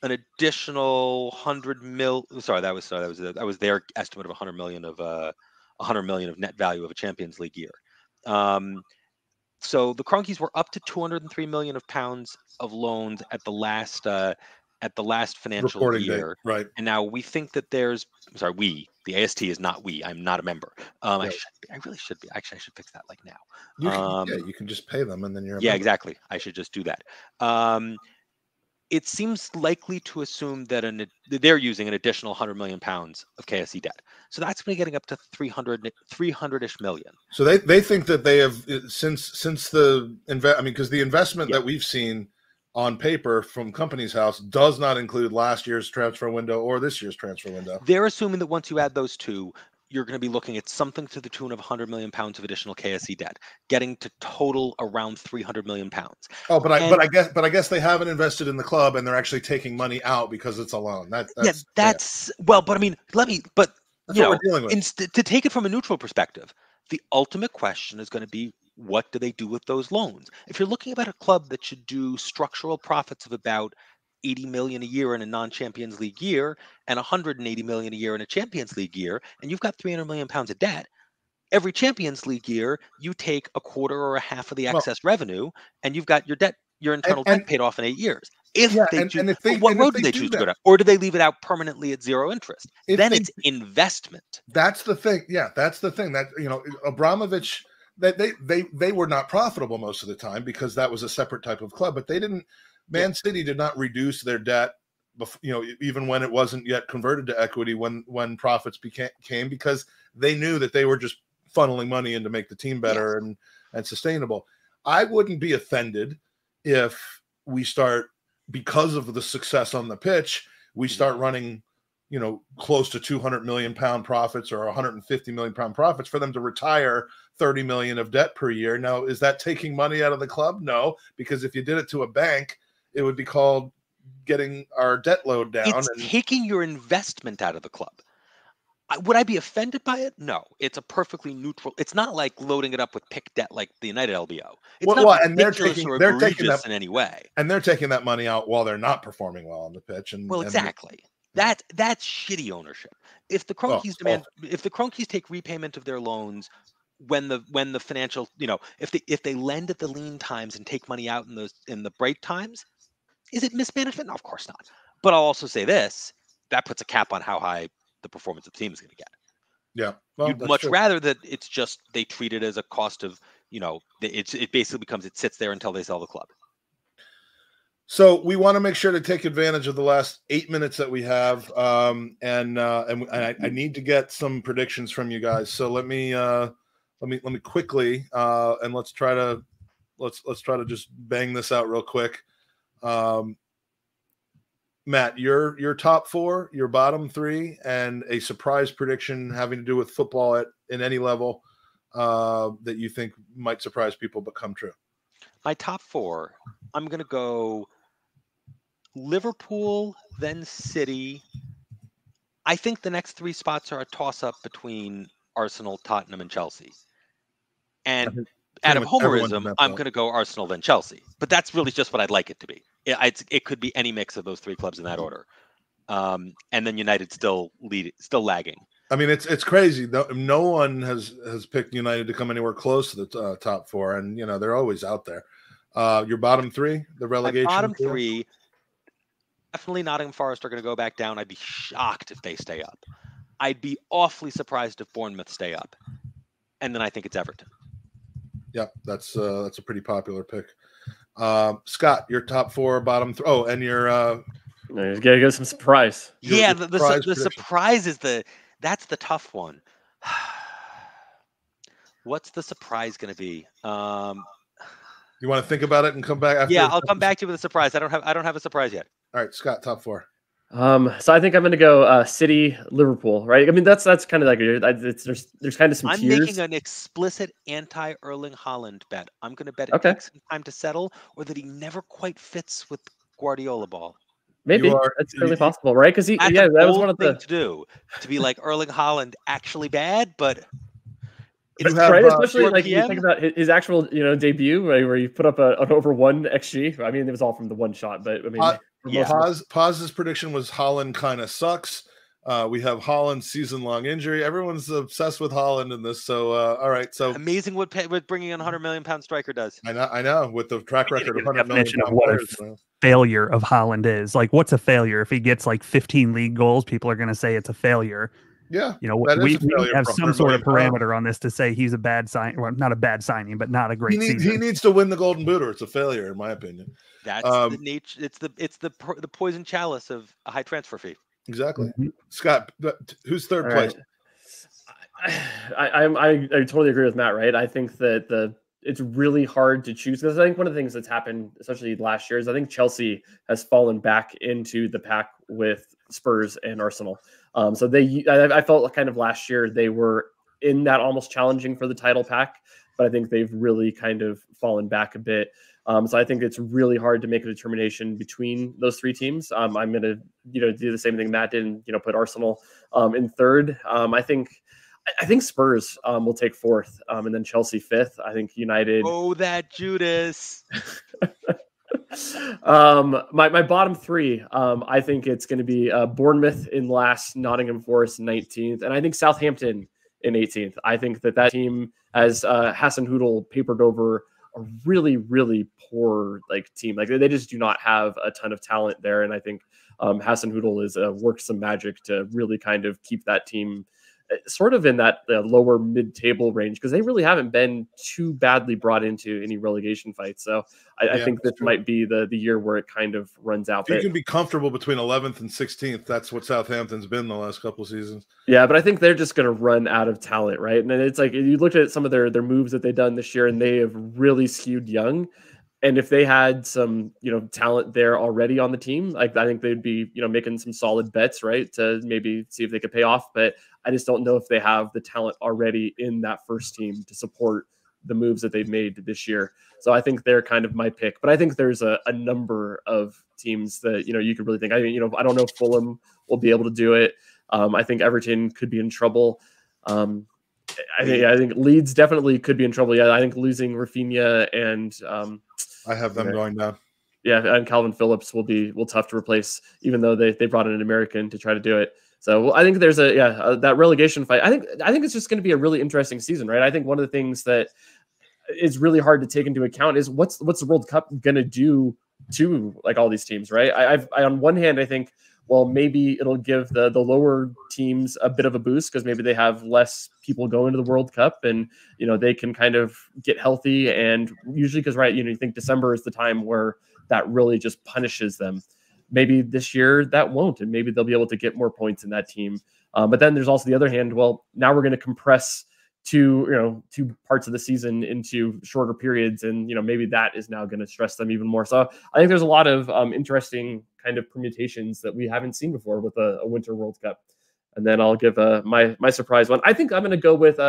an additional 100 mil. That was their estimate of 100 million of 100 million of net value of a Champions League year. So the Kroenkes were up to 203 million of pounds of loans at the last financial reporting year, date, right? And now we think that the AST is not we. I'm not a member. Right. I really should be. Actually, I should fix that like now. You can just pay them and then you're exactly. I should just do that. It seems likely to assume that they're using an additional 100 million pounds of KSE debt. So that's going to be getting up to 300-ish million. So they think that they have since because the investment that we've seen on paper from Company's House does not include last year's transfer window or this year's transfer window. They're assuming that once you add those two, you're going to be looking at something to the tune of 100 million pounds of additional KSE debt, getting to total around 300 million pounds. Oh, but I guess they haven't invested in the club and they're actually taking money out because it's a loan. But I mean, that's what we're dealing with. To take it from a neutral perspective, the ultimate question is going to be, what do they do with those loans? If you're looking at a club that should do structural profits of about 80 million a year in a non-Champions League year and 180 million a year in a Champions League year, and you've got 300 million pounds of debt, every Champions League year you take a quarter or a half of the excess revenue, and you've got your internal debt paid off in 8 years. What road do they choose to go down? Or do they leave it out permanently at zero interest? Then it's investment. That's the thing. Yeah, that's the thing. That Abramovich, they were not profitable most of the time because that was a separate type of club, but they didn't. Man City did not reduce their debt, even when it wasn't yet converted to equity, when profits came, because they knew that they were just funneling money in to make the team better and sustainable. I wouldn't be offended if we start, because of the success on the pitch, we start running close to 200 million pound profits or 150 million pound profits, for them to retire 30 million of debt per year. Now, is that taking money out of the club? No, because if you did it to a bank, it would be called getting our debt load down. It's taking your investment out of the club. Would I be offended by it? No, it's a perfectly neutral. It's not like loading it up with PIK debt like the United LBO. It's not and they're taking that in any way. And they're taking that money out while they're not performing well on the pitch. Exactly. That's shitty ownership. If the Kroenkes take repayment of their loans when the financial, if they lend at the lean times and take money out in the bright times, is it mismanagement? No, of course not. But I'll also say this: that puts a cap on how high the performance of the team is going to get. Yeah, you'd much rather that it's just they treat it as a cost of, it basically becomes it sits there until they sell the club. So we want to make sure to take advantage of the last 8 minutes that we have, and I need to get some predictions from you guys. So let me quickly and let's try to just bang this out real quick. Matt, your top four, your bottom three, and a surprise prediction having to do with football in any level that you think might surprise people but come true. My top four, I'm going to go Liverpool, then City. I think the next three spots are a toss-up between Arsenal, Tottenham, and Chelsea. And out of homerism, I'm going to go Arsenal, then Chelsea. But that's really just what I'd like it to be. It could be any mix of those three clubs in that order. And then United still lagging. I mean, it's crazy. No one has picked United to come anywhere close to the top four, and they're always out there. Your bottom three, the relegation. My bottom three, definitely Nottingham Forest are going to go back down. I'd be shocked if they stay up. I'd be awfully surprised if Bournemouth stay up, and then I think it's Everton. Yeah, that's a pretty popular pick. Scott, your top four, bottom three. Oh, and your you gotta get some surprise. Yeah, the surprise is that's the tough one. What's the surprise going to be? You want to think about it and come back after? Yeah, I'll come back to you with a surprise. I don't have a surprise yet. All right, Scott, top four. So I think I'm going to go City, Liverpool, right? I mean, that's kind of like there's kind of some I'm tiers. making an explicit anti-Erling Haaland bet. I'm going to bet it takes some time to settle, or that he never quite fits with Guardiola ball. Maybe that's really possible, right? Because that was one of the thing to be like Erling Haaland, actually bad, but it's right. Especially like you think about his actual debut, right, where you put up an over 1 XG. I mean, it was all from the one shot, but I mean, Paz's prediction was Haaland kind of sucks. We have Haaland's season-long injury. Everyone's obsessed with Haaland in this. So, all right. So amazing what bringing in a £100 million striker does. I know. With the track record of £100 million of what a failure of Haaland is. Like, what's a failure? If he gets like 15 league goals, people are going to say it's a failure. Yeah, we have some sort of parameter on this to say he's a bad sign. Well, not a bad signing, but not a great season. He needs to win the Golden Boot, or it's a failure, in my opinion. That's the nature. It's the poison chalice of a high transfer fee. Exactly. Mm-hmm. Scott, who's third place? I totally agree with Matt. Right. I think that it's really hard to choose, because I think one of the things that's happened, especially last year, is I think Chelsea has fallen back into the pack with Spurs and Arsenal. So I felt kind of last year they were in that almost challenging for the title pack, but I think they've really kind of fallen back a bit. So I think it's really hard to make a determination between those three teams. I'm going to do the same thing Matt did and put Arsenal in third. I think Spurs will take fourth, and then Chelsea fifth. I think United. Oh, that Judas. My bottom three, I think it's going to be Bournemouth in last, Nottingham Forest 19th, and I think Southampton in 18th. I think that team has Hasenhüttl papered over a really, really poor team. They just do not have a ton of talent there, and I think Hasenhüttl is worked some magic to really kind of keep that team sort of in that lower mid-table range, because they really haven't been too badly brought into any relegation fights. So I think this might be the year where it kind of runs out. You can be comfortable between 11th and 16th. That's what Southampton's been the last couple of seasons. Yeah, but I think they're just going to run out of talent, right? And it's like you looked at some of their moves that they've done this year, and they have really skewed young. And if they had some, talent there already on the team, like I think they'd be, making some solid bets, right, to maybe see if they could pay off. But I just don't know if they have the talent already in that first team to support the moves that they've made this year. So I think they're kind of my pick. But I think there's a number of teams that, you could really think. I mean, I don't know if Fulham will be able to do it. I think Everton could be in trouble. I think Leeds definitely could be in trouble. Yeah, I think losing Rafinha and I have them going down. Yeah, and Calvin Phillips will tough to replace, even though they brought in an American to try to do it. So I think there's that relegation fight. I think it's just going to be a really interesting season, right? I think one of the things that is really hard to take into account is what's the World Cup going to do to like all these teams, right? I on one hand I think, well, maybe it'll give the lower teams a bit of a boost because maybe they have less people going to the World Cup and, they can kind of get healthy. And usually because, right, you think December is the time where that really just punishes them. Maybe this year that won't, and maybe they'll be able to get more points in that team. But then there's also the other hand. Well, now we're going to compress two parts of the season into shorter periods. And, maybe that is now going to stress them even more. So I think there's a lot of interesting kind of permutations that we haven't seen before with a Winter World Cup. And then I'll give my surprise one. I think I'm going to go with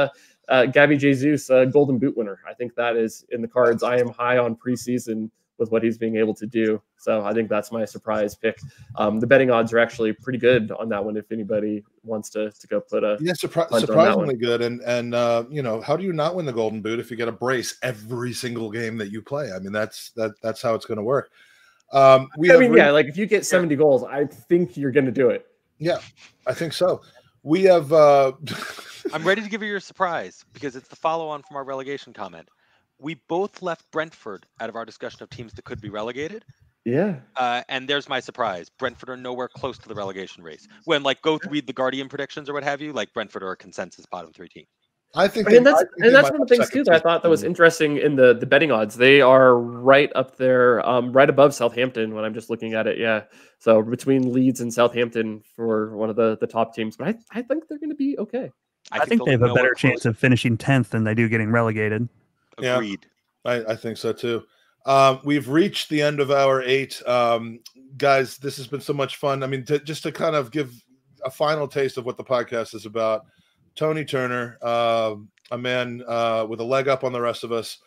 Gabby Jesus, Golden Boot winner. I think that is in the cards. I am high on preseason with what he's being able to do. So I think that's my surprise pick. The betting odds are actually pretty good on that one if anybody wants to go put a surprisingly good. And how do you not win the Golden Boot if you get a brace every single game that you play? I mean, that's how it's going to work. Like if you get 70 goals, I think you're going to do it. Yeah, I think so. We have. I'm ready to give you your surprise because it's the follow-on from our relegation comment. We both left Brentford out of our discussion of teams that could be relegated. Yeah. And there's my surprise. Brentford are nowhere close to the relegation race. When go read the Guardian predictions or what have you, like Brentford are a consensus bottom 3 team. I think, that's one of the things too that I thought that was interesting in the betting odds. They are right up there, right above Southampton when I'm just looking at it. Yeah, so between Leeds and Southampton for one of the top teams, but I think they're going to be okay. I think they have a better chance of finishing 10th than they do getting relegated. Agreed. Yeah, I think so too. We've reached the end of hour 8, guys. This has been so much fun. I mean, just to kind of give a final taste of what the podcast is about. Tony Turner, a man with a leg up on the rest of us.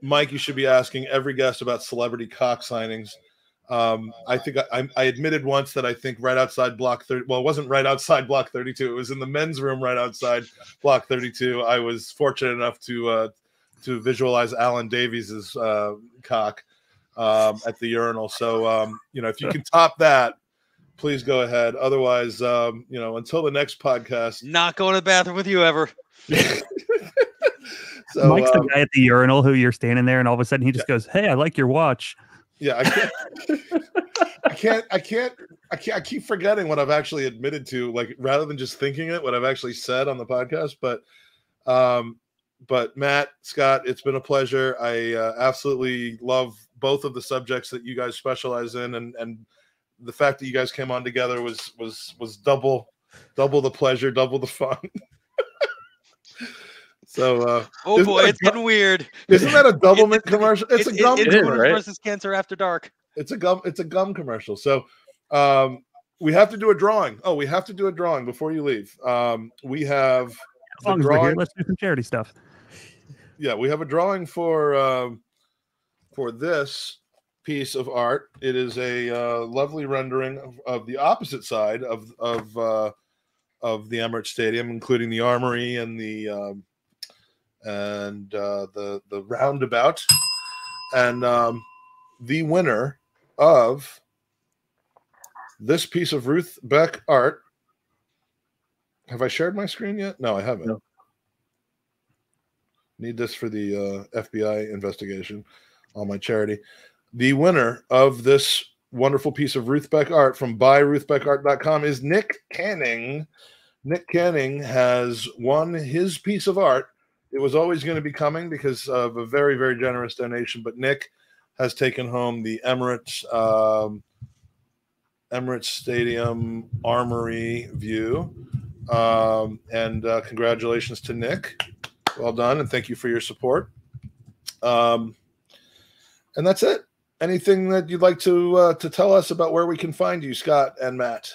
Mike, you should be asking every guest about celebrity cock signings. I think I admitted once that I think right outside block 30. Well, it wasn't right outside block 32. It was in the men's room right outside block 32. I was fortunate enough to visualize Alan Davies's cock at the urinal. So if you can top that, please go ahead. Otherwise, until the next podcast. Not going to the bathroom with you ever. So, Mike's the guy at the urinal who you're standing there, and all of a sudden he just goes, "Hey, I like your watch." Yeah, I keep forgetting what I've actually admitted to, like rather than just thinking it, what I've actually said on the podcast. But Matt, Scott, it's been a pleasure. I absolutely love both of the subjects that you guys specialize in, and the fact that you guys came on together was double the pleasure, double the fun. So, it's getting weird. Isn't that a Doublemint commercial? It's a gum commercial versus Cancer After Dark. It's a gum commercial. So, we have to do a drawing. Oh, we have to do a drawing before you leave. We have as long as we're here, let's do some charity stuff. Yeah, we have a drawing for this piece of art. It is a lovely rendering of the opposite side of the Emirates Stadium, including the Armory and the roundabout. And the winner of this piece of Ruth Beck art. Have I shared my screen yet? No, I haven't. No. Need this for the FBI investigation on my charity. The winner of this wonderful piece of Ruth Beck art from buyruthbeckart.com is Nick Canning. Nick Canning has won his piece of art. It was always going to be coming because of a very, very generous donation, but Nick has taken home the Emirates Stadium Armory view. And congratulations to Nick. Well done, and thank you for your support. And that's it. Anything that you'd like to tell us about where we can find you, Scott and Matt?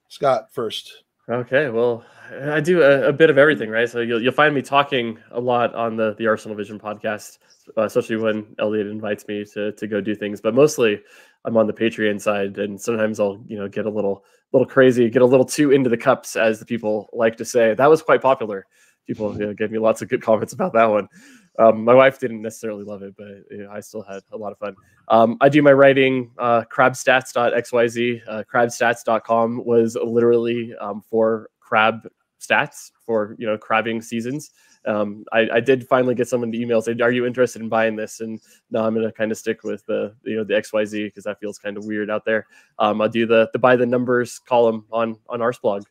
Scott first. Okay, well, I do a bit of everything, right? So you'll find me talking a lot on the Arsenal Vision podcast, especially when Elliot invites me to go do things. But mostly, I'm on the Patreon side, and sometimes I'll get a little crazy, get a little too into the cups, as the people like to say. That was quite popular. People gave me lots of good comments about that one. My wife didn't necessarily love it, but I still had a lot of fun. I do my writing, crabstats.xyz. Crabstats.com was literally for crab stats for crabbing seasons. I did finally get someone to email saying, "Are you interested in buying this?" And no, I'm going to kind of stick with the XYZ because that feels kind of weird out there. I'll do the buy the numbers column on Ars blog.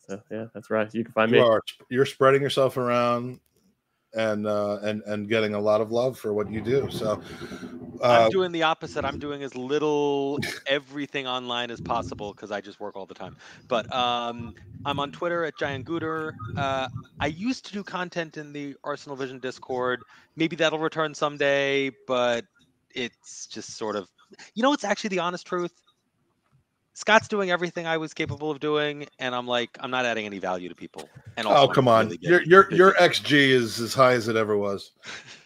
So yeah, that's right. You can find me. You're spreading yourself around and getting a lot of love for what you do. So I'm doing the opposite. I'm doing as little everything online as possible because I just work all the time. But I'm on Twitter at Giant Gooner. I used to do content in the Arsenal Vision Discord. Maybe that'll return someday, but it's just sort of, it's actually the honest truth. Scott's doing everything I was capable of doing, and I'm not adding any value to people. And also, come on, really your XG is as high as it ever was.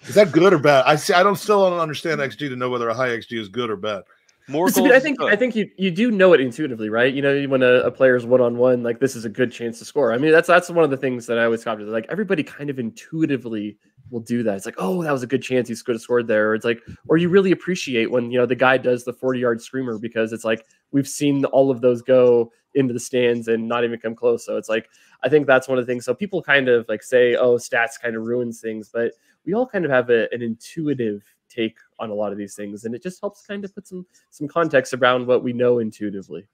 Is that good or bad? I still don't understand XG to know whether a high XG is good or bad. More goals. I think you do know it intuitively, right? When a player's one-on-one, like this is a good chance to score. I mean, that's one of the things that I always copy. Like everybody kind of intuitively will do that. It's like, oh, that was a good chance. He could have scored there. Or it's like, or you really appreciate when the guy does the 40-yard screamer because it's like we've seen all of those go into the stands and not even come close. So it's like I think that's one of the things. So people kind of like say, oh, stats kind of ruins things, but we all kind of have an intuitive take on a lot of these things, and it just helps kind of put some context around what we know intuitively.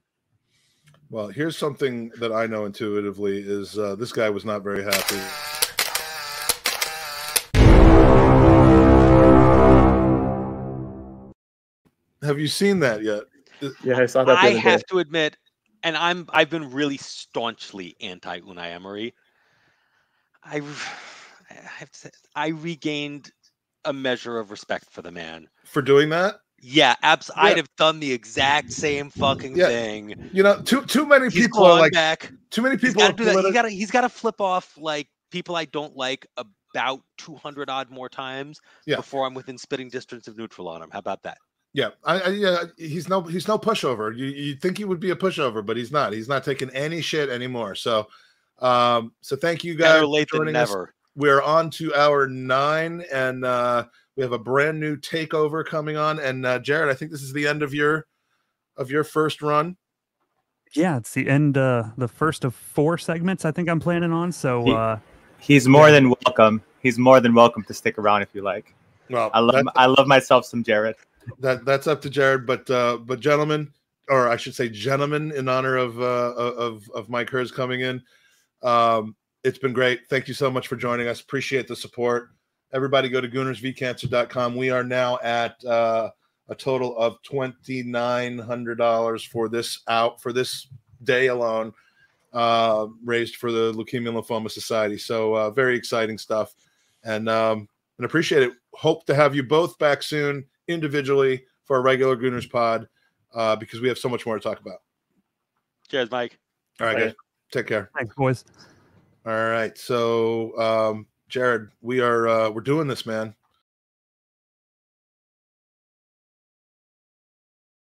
Well, here's something that I know intuitively is this guy was not very happy. Have you seen that yet? Yeah, I saw that. I have to admit, and I've been really staunchly anti Unai Emery. I have to say, I regained a measure of respect for the man for doing that. Yeah, absolutely. Yeah. I'd have done the exact same fucking thing. Too many people are like back. Too many people are do that. He's got to flip off like people I don't like about 200 odd more times before I'm within spitting distance of neutral on him. How about that? Yeah, he's no pushover. You think he would be a pushover, but he's not. He's not taking any shit anymore. So, thank you guys for joining us. We're on to hour 9, and we have a brand new takeover coming on. And Jared, I think this is the end of your first run. Yeah, it's the end, the first of 4 segments I think I'm planning on. So he's more than welcome. He's more than welcome to stick around if you like. Well, I love myself some Jared. That's up to Jared, but gentlemen, or I should say gentlemen, in honor of Mike Herz coming in. It's been great. Thank you so much for joining us. Appreciate the support. Everybody go to goonersvcancer.com. We are now at a total of $2,900 for this day alone, raised for the Leukemia and Lymphoma Society. So very exciting stuff, and appreciate it. Hope to have you both back soon individually for a regular Gooners pod, because we have so much more to talk about. Cheers, Mike. All right, guys. Take care. Thanks, boys. All right. So, Jared, we're doing this, man.